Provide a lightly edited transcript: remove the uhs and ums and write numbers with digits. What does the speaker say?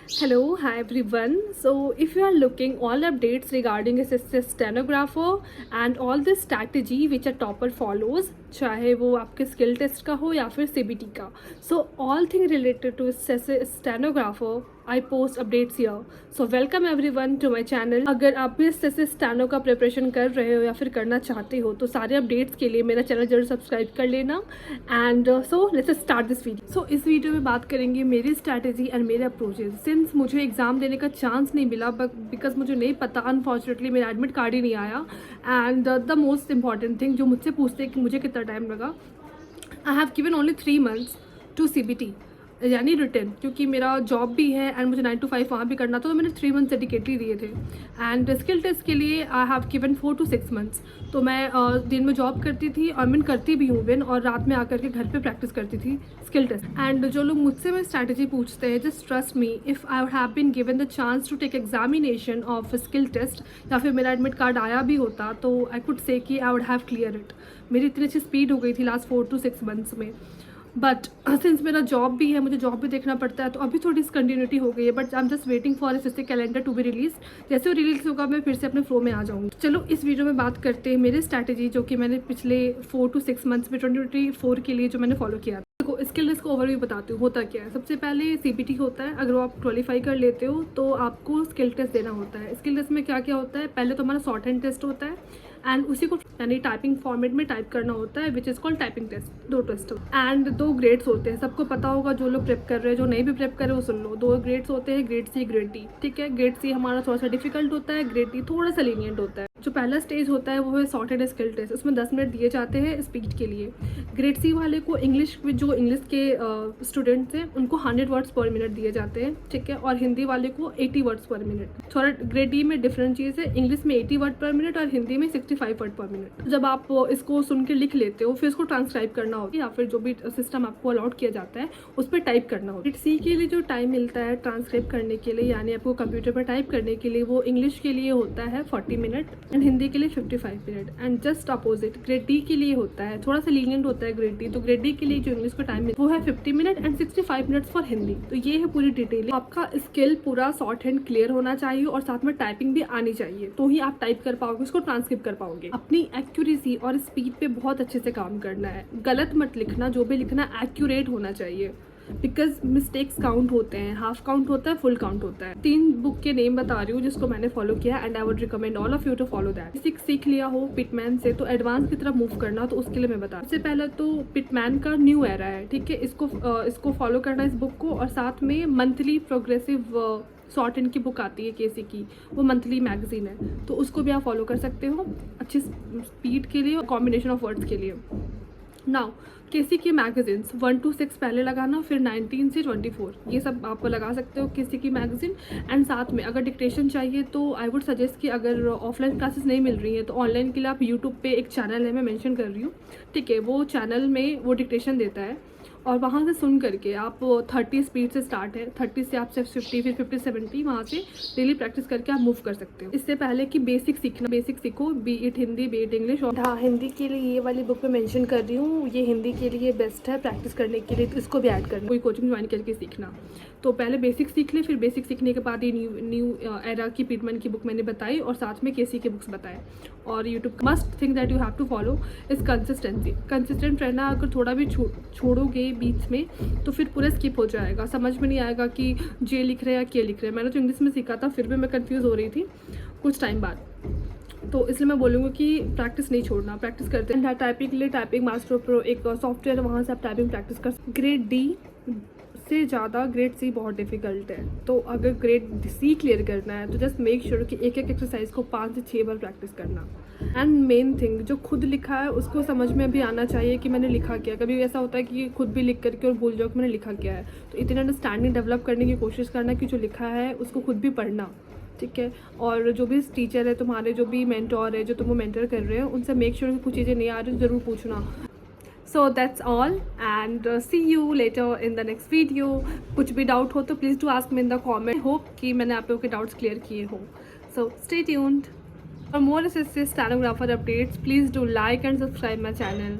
Hello, hi everyone. So, if you are looking all updates regarding SSC stenographer and all the strategy which a topper follows, चाहे वो आपके skill test का हो या फिर CBT का, so all thing related to SSC stenographer I post updates here. So welcome everyone to my channel. अगर आप भी SSC स्टेनो का प्रिपरेशन कर रहे हो या फिर करना चाहते हो तो सारे अपडेट्स के लिए मेरा चैनल जरूर सब्सक्राइब कर लेना. And so let's start this video. So इस वीडियो में बात करेंगे मेरी स्ट्रैटेजी एंड मेरे अप्रोचेज. सिंस मुझे एग्ज़ाम देने का चांस नहीं मिला बिकॉज मुझे नहीं पता, अनफॉर्चुनेटली मेरा एडमिट कार्ड ही नहीं आया. And the most important thing जो मुझसे पूछते हैं कि मुझे कितना टाइम लगा, I have given only 3 months to CBT यानी रिटर्न, क्योंकि मेरा जॉब भी है एंड मुझे 9 to 5 वहाँ भी करना था, तो मैंने 3 months डेडिकेटली दिए थे. एंड स्किल टेस्ट के लिए आई हैव गिवन 4 to 6 months. तो मैं दिन में जॉब करती थी और मैं करती भी हूँ बिन, और रात में आकर के घर पे प्रैक्टिस करती थी स्किल टेस्ट. एंड जो लोग मुझसे मैं स्ट्रैटेजी पूछते हैं, just trust me, if I have been given the chance to take examination of skill test या फिर मेरा एडमिट कार्ड आया भी होता तो आई कुड से कि I would have clear it. मेरी इतनी अच्छी स्पीड हो गई थी लास्ट 4 to 6 months में. बट सिंस मेरा जॉब भी है, मुझे जॉब भी देखना पड़ता है, तो अभी थोड़ी डिसकंटिन्यूटी हो गई है. But I am just waiting for SSC calendar to be release. जैसे वो रिलीज होगा मैं फिर से अपने फ्लो में आ जाऊँगी. चलो इस वीडियो में बात करते हैं मेरी स्ट्रैटेजी जो कि मैंने पिछले 4 to 6 months में 2024 के लिए जो मैंने फॉलो किया. देखो, स्किल टेस्ट को ओवरव्यू बताती हूँ होता क्या है. सबसे पहले CBT होता है. अगर आप क्वालिफाई कर लेते हो तो आपको स्किल टेस्ट देना होता है. स्किल टेस्ट में क्या क्या होता है, पहले तो हमारा शॉर्ट हैंड टेस्ट होता है एंड उसी को यानी टाइपिंग फॉर्मेट में टाइप करना होता है, which is called typing test. 2 test and 2 grades होते हैं. सबको पता होगा, जो लोग प्रेप कर रहे हैं, जो नहीं भी प्रेप कर रहे हैं वो सुन लो. 2 ग्रेड्स होते हैं, ग्रेड C, ग्रेड D. ठीक है, ग्रेड C हमारा थोड़ा सा डिफिकल्ट होता है, ग्रेड D थोड़ा सा लीनियंट होता है. जो पहला स्टेज होता है वो है सॉर्टेड स्किल टेस्ट. उसमें 10 मिनट दिए जाते हैं स्पीड के लिए. ग्रेड C वाले को इंग्लिश में, जो इंग्लिश के स्टूडेंट्स हैं उनको 100 words पर मिनट दिए जाते हैं. ठीक है, और हिंदी वाले को 80 words पर मिनट. थोड़ा ग्रेड D में डिफरेंट चीज़ है, इंग्लिश में 80 word पर मिनट और हिंदी में 65 word पर मिनट. जब आप इसको सुन के लिख लेते हो फिर इसको ट्रांसक्राइब करना होता है या फिर जो भी सिस्टम आपको अलॉट किया जाता है उस पर टाइप करना होता है. ग्रेड C के लिए जो टाइम मिलता है ट्रांसक्राइब करने के लिए, यानी आपको कंप्यूटर पर टाइप करने के लिए, वो इंग्लिश के लिए होता है 40 मिनट एंड हिंदी के लिए 55 minute. And just opposite grade D के लिए होता है, थोड़ा सा लीनियंट होता है ग्रेड D. तो ग्रेड D के लिए जो इंग्लिश का टाइम वो है 50 minute and 65 minutes for Hindi. तो ये है पूरी डिटेल. आपका स्किल पूरा शॉर्ट हैंड क्लियर होना चाहिए और साथ में टाइपिंग भी आनी चाहिए, तो ही आप टाइप कर पाओगे, उसको ट्रांसक्रिप्ट कर पाओगे. अपनी एक्यूरेसी और स्पीड पे बहुत अच्छे से काम करना है. गलत मत लिखना, जो भी लिखना एक्यूरेट होना चाहिए, बिकॉज मिस्टेक्स काउंट होते हैं. हाफ काउंट होता है, फुल काउंट होता है. 3 बुक के नेम बता रही हूँ जिसको मैंने फॉलो किया and I would recommend all of you to follow that. सीख लिया हो पिटमैन से तो एडवांस की तरफ मूव करना, तो उसके लिए मैं बता. सबसे पहले तो पिटमैन का न्यू एरा है. ठीक है, इसको फॉलो करना, इस बुक को. और साथ में मंथली प्रोग्रेसिव शॉर्ट हैंड की बुक आती है KC की, वो मंथली मैगजीन है, तो उसको भी आप फॉलो कर सकते हो अच्छी स्पीड के लिए, कॉम्बिनेशन ऑफ वर्ड्स के लिए. नाउ KC की मैगजीन्स 1 to 6 पहले लगाना, फिर 19 से 24 ये सब आप लगा सकते हो KC की मैगजीन. एंड साथ में अगर डिक्टेशन चाहिए तो आई वुड सजेस्ट कि अगर ऑफलाइन क्लासेस नहीं मिल रही हैं तो ऑनलाइन के लिए आप यूट्यूब पे एक चैनल है, मैं मेंशन कर रही हूँ. ठीक है, वो चैनल में वो डिक्टेशन देता है और वहाँ से सुन करके आप 30 स्पीड से स्टार्ट है, 30 से आप सिर्फ 50, फिर 50 70 वहाँ से डेली प्रैक्टिस करके आप मूव कर सकते हो. इससे पहले कि बेसिक सीखो, B it Hindi B it English. और हाँ, हिंदी के लिए ये वाली बुक में मेंशन कर रही हूँ, ये हिंदी के लिए बेस्ट है प्रैक्टिस करने के लिए, तो इसको भी ऐड करना. कोई कोचिंग ज्वाइन करके सीखना, तो पहले बेसिक सीख ले, फिर बेसिक सीखने के बाद ये न्यू एरा की पिटमैन की बुक मैंने बताई और साथ में KC की बुक्स बताए. और YouTube must thing that you have to follow is consistency. Consistent रहना. अगर थोड़ा भी छोड़ोगे बीच में तो फिर पूरा स्किप हो जाएगा, समझ में नहीं आएगा कि जे लिख रहे हैं या के लिख रहे हैं. मैंने तो इंग्लिश में सीखा था, फिर भी मैं कंफ्यूज हो रही थी कुछ टाइम बाद, तो इसलिए मैं बोलूँगी कि प्रैक्टिस नहीं छोड़ना, प्रैक्टिस करते हैं. टाइपिंग के लिए टाइपिंग मास्टर प्रो एक सॉफ्टवेयर है, वहाँ से आप टाइपिंग प्रैक्टिस कर. ग्रेड D से ज़्यादा ग्रेड C बहुत डिफिकल्ट है, तो अगर ग्रेड C क्लियर करना है तो जस्ट मेक श्योर कि एक एक्सरसाइज को 5 से 6 बार प्रैक्टिस करना. एंड मेन थिंग, जो खुद लिखा है उसको समझ में भी आना चाहिए कि मैंने लिखा क्या. कभी ऐसा होता है कि खुद भी लिख करके और भूल जाओ कि मैंने लिखा क्या है, तो इतनी अंडरस्टैंडिंग डेवलप करने की कोशिश करना कि जो लिखा है उसको खुद भी पढ़ना. ठीक है, और जो भी टीचर है तुम्हारे, जो भी मेंटोर है, जो तुमको मेंटर कर रहे हैं, उनसे मेक श्योर कि कुछ चीज़ें नहीं आ रही ज़रूर पूछना. So that's all and see you later in the next video. कुछ भी डाउट हो तो please do ask me in the comment. Hope कि मैंने आप लोगों के डाउट्स क्लियर किए हो. So stay tuned. For more SSC stenographer updates, please do like and subscribe my channel.